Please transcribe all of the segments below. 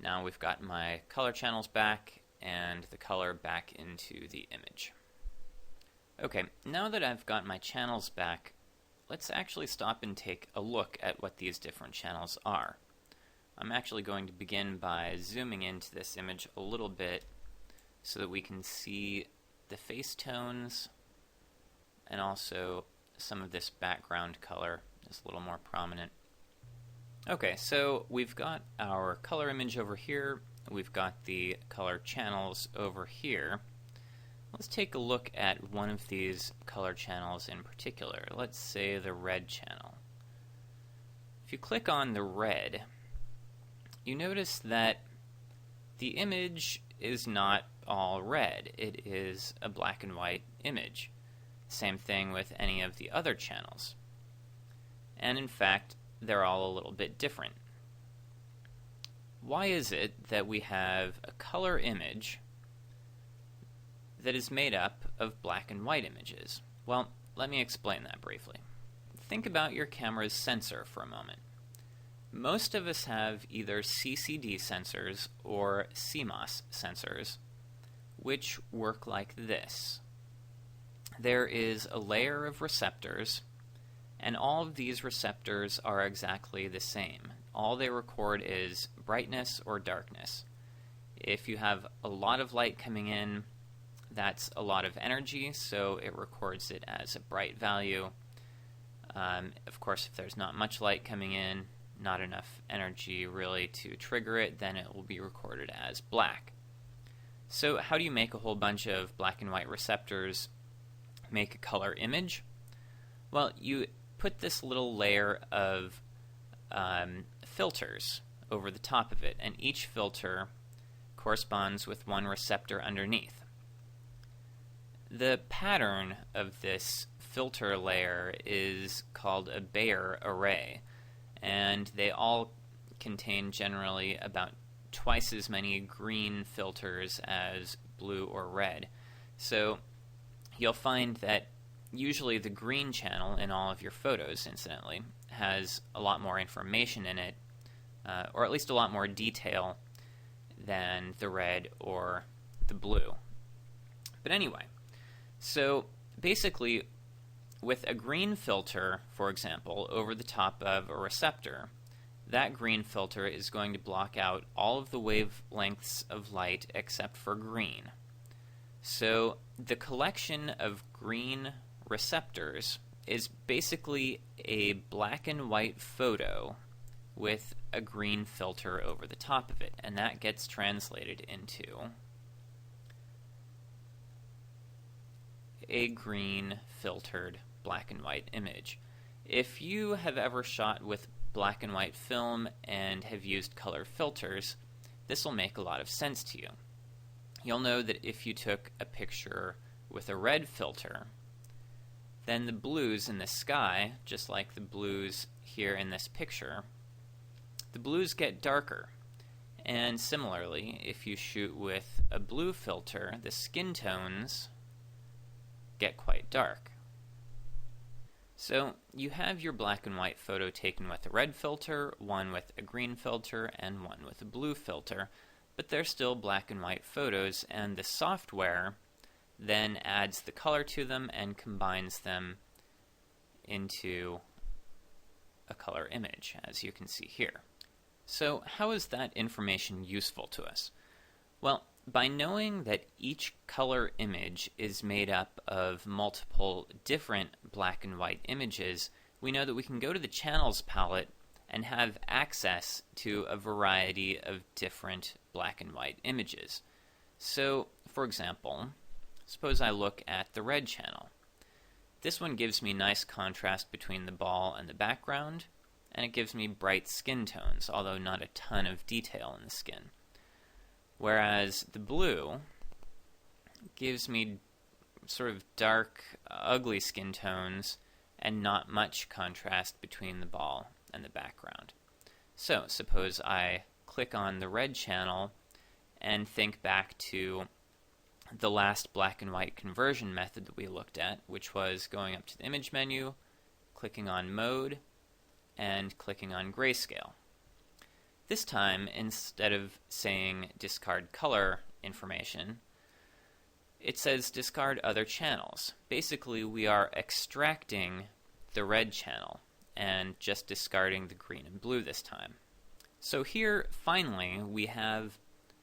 now we've got my color channels back and the color back into the image. Okay, now that I've got my channels back, let's actually stop and take a look at what these different channels are. I'm actually going to begin by zooming into this image a little bit so that we can see the face tones and also some of this background color is a little more prominent. Okay, so we've got our color image over here, we've got the color channels over here. Let's take a look at one of these color channels in particular. Let's say the red channel. If you click on the red, you notice that the image is not all red. It is a black and white image. Same thing with any of the other channels. And in fact, they're all a little bit different. Why is it that we have a color image that is made up of black and white images? Well, let me explain that briefly. Think about your camera's sensor for a moment. Most of us have either CCD sensors or CMOS sensors, which work like this. There is a layer of receptors, and all of these receptors are exactly the same. All they record is brightness or darkness. If you have a lot of light coming in, that's a lot of energy, so it records it as a bright value. Of course, if there's not much light coming in, not enough energy really to trigger it, then it will be recorded as black. So how do you make a whole bunch of black and white receptors make a color image? Well, you put this little layer of filters over the top of it, and each filter corresponds with one receptor underneath. The pattern of this filter layer is called a Bayer array, and they all contain generally about twice as many green filters as blue or red. So you'll find that usually the green channel in all of your photos, incidentally, has a lot more information in it, or at least a lot more detail than the red or the blue. But anyway, so basically with a green filter, for example, over the top of a receptor, that green filter is going to block out all of the wavelengths of light except for green. So the collection of green receptors is basically a black and white photo with a green filter over the top of it, and that gets translated into a green filtered black and white image. If you have ever shot with black and white film and have used color filters, this will make a lot of sense to you. You'll know that if you took a picture with a red filter, then the blues in the sky, just like the blues here in this picture, the blues get darker. And similarly, if you shoot with a blue filter, the skin tones get quite dark. So you have your black and white photo taken with a red filter, one with a green filter, and one with a blue filter, but they're still black and white photos, and the software then adds the color to them and combines them into a color image, as you can see here. So how is that information useful to us? Well, by knowing that each color image is made up of multiple different black and white images, we know that we can go to the channels palette and have access to a variety of different black and white images. So, for example, suppose I look at the red channel. This one gives me nice contrast between the ball and the background, and it gives me bright skin tones, although not a ton of detail in the skin. Whereas the blue gives me sort of dark, ugly skin tones and not much contrast between the ball and the background. So suppose I click on the red channel and think back to the last black and white conversion method that we looked at, which was going up to the image menu, clicking on mode, and clicking on grayscale. This time, instead of saying discard color information, it says discard other channels. Basically, we are extracting the red channel and just discarding the green and blue this time. So here, finally, we have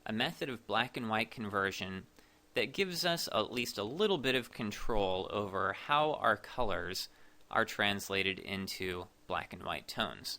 a method of black and white conversion that gives us at least a little bit of control over how our colors are translated into black and white tones.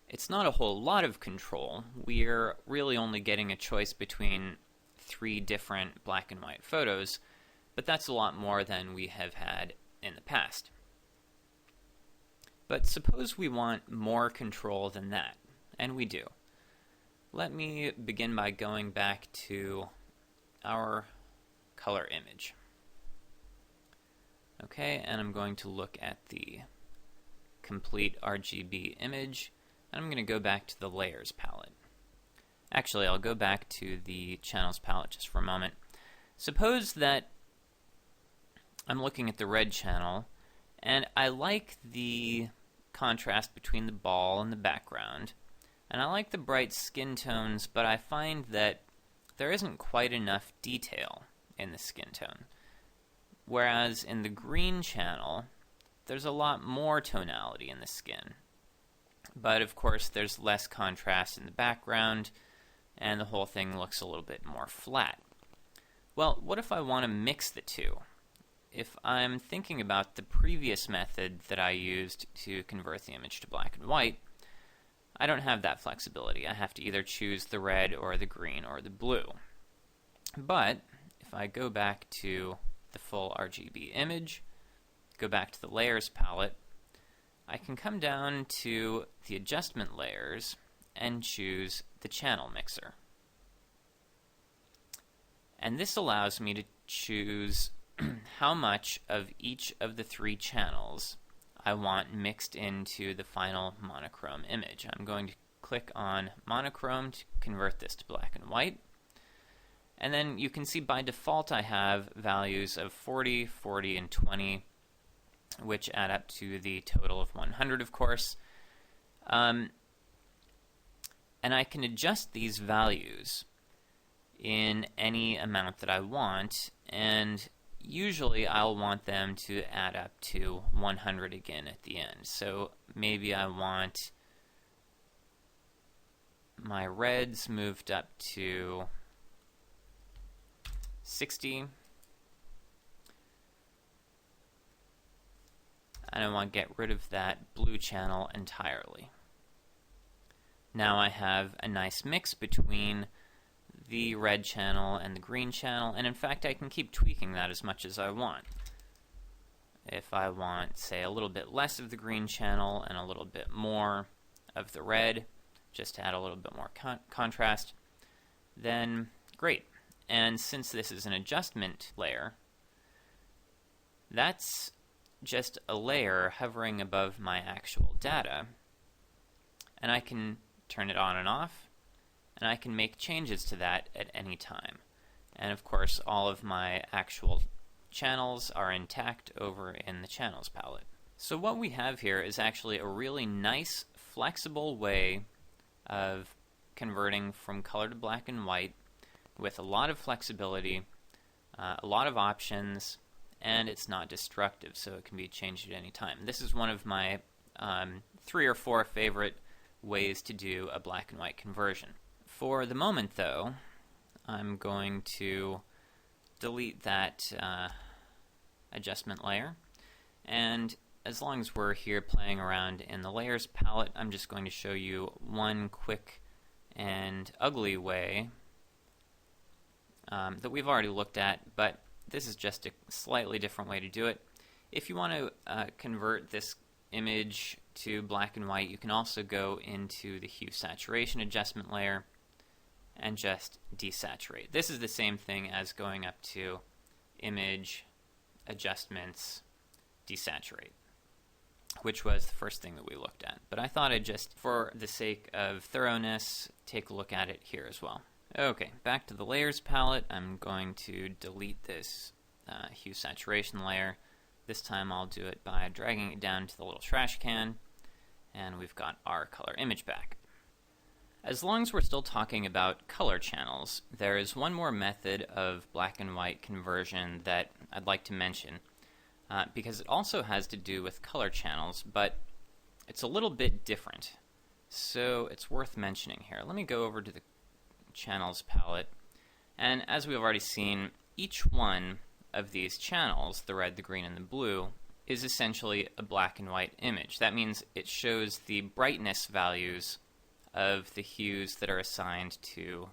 It's not a whole lot of control. We're really only getting a choice between 3 different black and white photos, but that's a lot more than we have had in the past. But suppose we want more control than that, and we do. Let me begin by going back to our color image. Okay, and I'm going to look at the complete RGB image, and I'm going to go back to the layers palette. Actually, I'll go back to the channels palette just for a moment. Suppose that I'm looking at the red channel, and I like the contrast between the ball and the background, and I like the bright skin tones, but I find that there isn't quite enough detail in the skin tone. Whereas in the green channel, there's a lot more tonality in the skin. But of course, there's less contrast in the background, and the whole thing looks a little bit more flat. Well, what if I want to mix the two? If I'm thinking about the previous method that I used to convert the image to black and white, I don't have that flexibility. I have to either choose the red or the green or the blue. But if I go back to the full RGB image, go back to the layers palette, I can come down to the adjustment layers and choose the channel mixer. And this allows me to choose how much of each of the 3 channels I want mixed into the final monochrome image. I'm going to click on monochrome to convert this to black and white. And then you can see by default I have values of 40, 40, and 20, which add up to the total of 100, of course. And I can adjust these values in any amount that I want, and usually I'll want them to add up to 100 again at the end. So maybe I want my reds moved up to 60. And I want to get rid of that blue channel entirely. Now I have a nice mix between the red channel and the green channel, and in fact I can keep tweaking that as much as I want. If I want, say, a little bit less of the green channel and a little bit more of the red, just to add a little bit more contrast, then great. And since this is an adjustment layer, that's just a layer hovering above my actual data, and I can turn it on and off, and I can make changes to that at any time. And of course, all of my actual channels are intact over in the channels palette. So what we have here is actually a really nice, flexible way of converting from color to black and white with a lot of flexibility, a lot of options, and it's not destructive, so it can be changed at any time. This is one of my 3 or 4 favorite ways to do a black and white conversion. For the moment, though, I'm going to delete that adjustment layer, and as long as we're here playing around in the layers palette, I'm just going to show you one quick and ugly way that we've already looked at, but this is just a slightly different way to do it. If you want to convert this image to black and white, you can also go into the hue saturation adjustment layer and just desaturate. This is the same thing as going up to image, adjustments, desaturate, which was the first thing that we looked at. But I thought I'd just, for the sake of thoroughness, take a look at it here as well. Okay, back to the layers palette. I'm going to delete this hue saturation layer. This time I'll do it by dragging it down to the little trash can, and we've got our color image back. As long as we're still talking about color channels, there is one more method of black and white conversion that I'd like to mention, because it also has to do with color channels, but it's a little bit different. So it's worth mentioning here. Let me go over to the channels palette, and as we've already seen, each one of these channels, the red, the green, and the blue, is essentially a black and white image. That means it shows the brightness values of the hues that are assigned to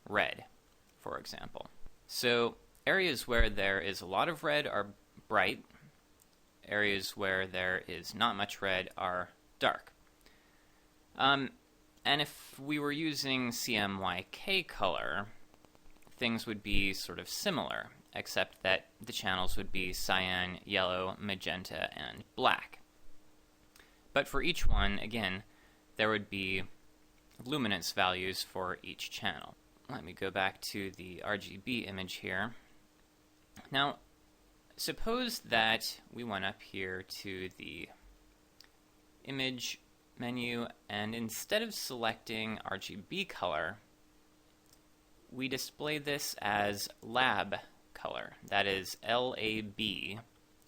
red, for example. So areas where there is a lot of red are bright. Areas where there is not much red are dark. And if we were using CMYK color, things would be sort of similar, except that the channels would be cyan, yellow, magenta, and black. But for each one, again, there would be luminance values for each channel. Let me go back to the RGB image here. Now, suppose that we went up here to the image menu, and instead of selecting RGB color, we display this as lab color. That is LAB,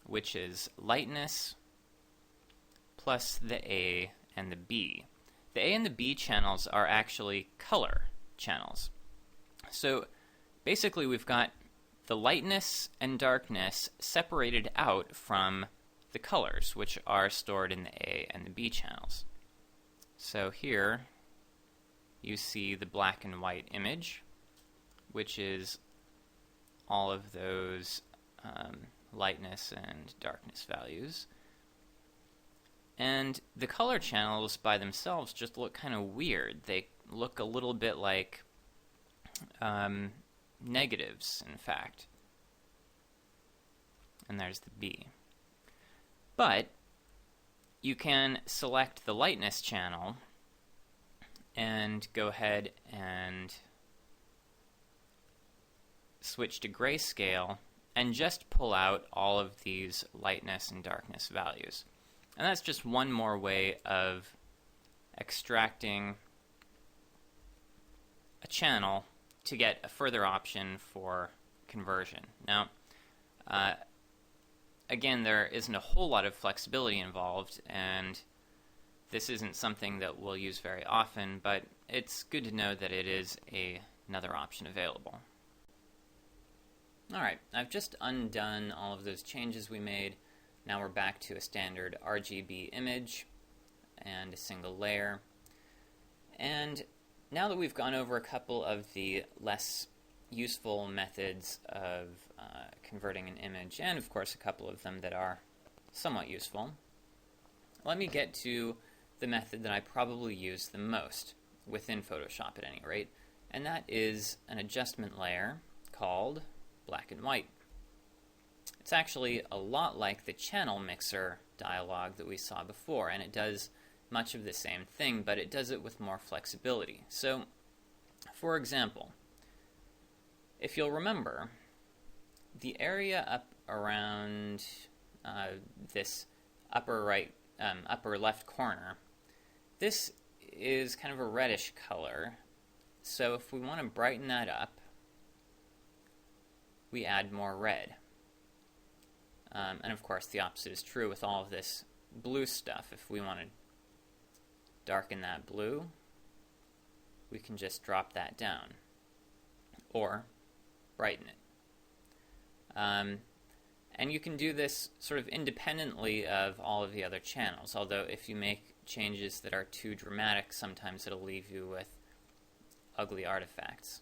which is lightness plus the A and the B. The A and the B channels are actually color channels. So basically we've got the lightness and darkness separated out from the colors, which are stored in the A and the B channels. So here you see the black and white image, which is all of those lightness and darkness values. And the color channels by themselves just look kind of weird. They look a little bit like negatives, in fact. And there's the B. But you can select the lightness channel and go ahead and switch to grayscale and just pull out all of these lightness and darkness values. And that's just one more way of extracting a channel to get a further option for conversion. Now, again, there isn't a whole lot of flexibility involved, and this isn't something that we'll use very often, but it's good to know that it is another option available. Alright, I've just undone all of those changes we made. Now we're back to a standard RGB image and a single layer. And now that we've gone over a couple of the less useful methods of converting an image, and of course a couple of them that are somewhat useful, let me get to the method that I probably use the most, within Photoshop at any rate, and that is an adjustment layer called black and white. It's actually a lot like the channel mixer dialog that we saw before, and it does much of the same thing, but it does it with more flexibility. So, for example, if you'll remember, the area up around this upper left corner, this is kind of a reddish color. So if we want to brighten that up, we add more red. And of course the opposite is true with all of this blue stuff. If we want to darken that blue, we can just drop that down or brighten it. And you can do this sort of independently of all of the other channels, although if you make changes that are too dramatic, sometimes it'll leave you with ugly artifacts.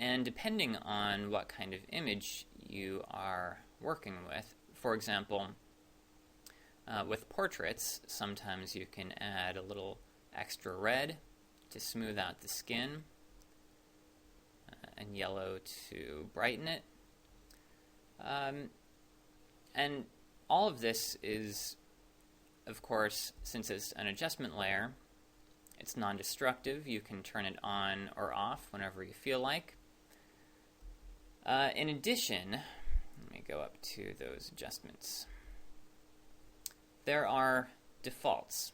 And depending on what kind of image you are working with, for example, with portraits, sometimes you can add a little extra red to smooth out the skin, and yellow to brighten it. And all of this is, of course, since it's an adjustment layer, it's non-destructive. You can turn it on or off whenever you feel like. In addition, let me go up to those adjustments. There are defaults.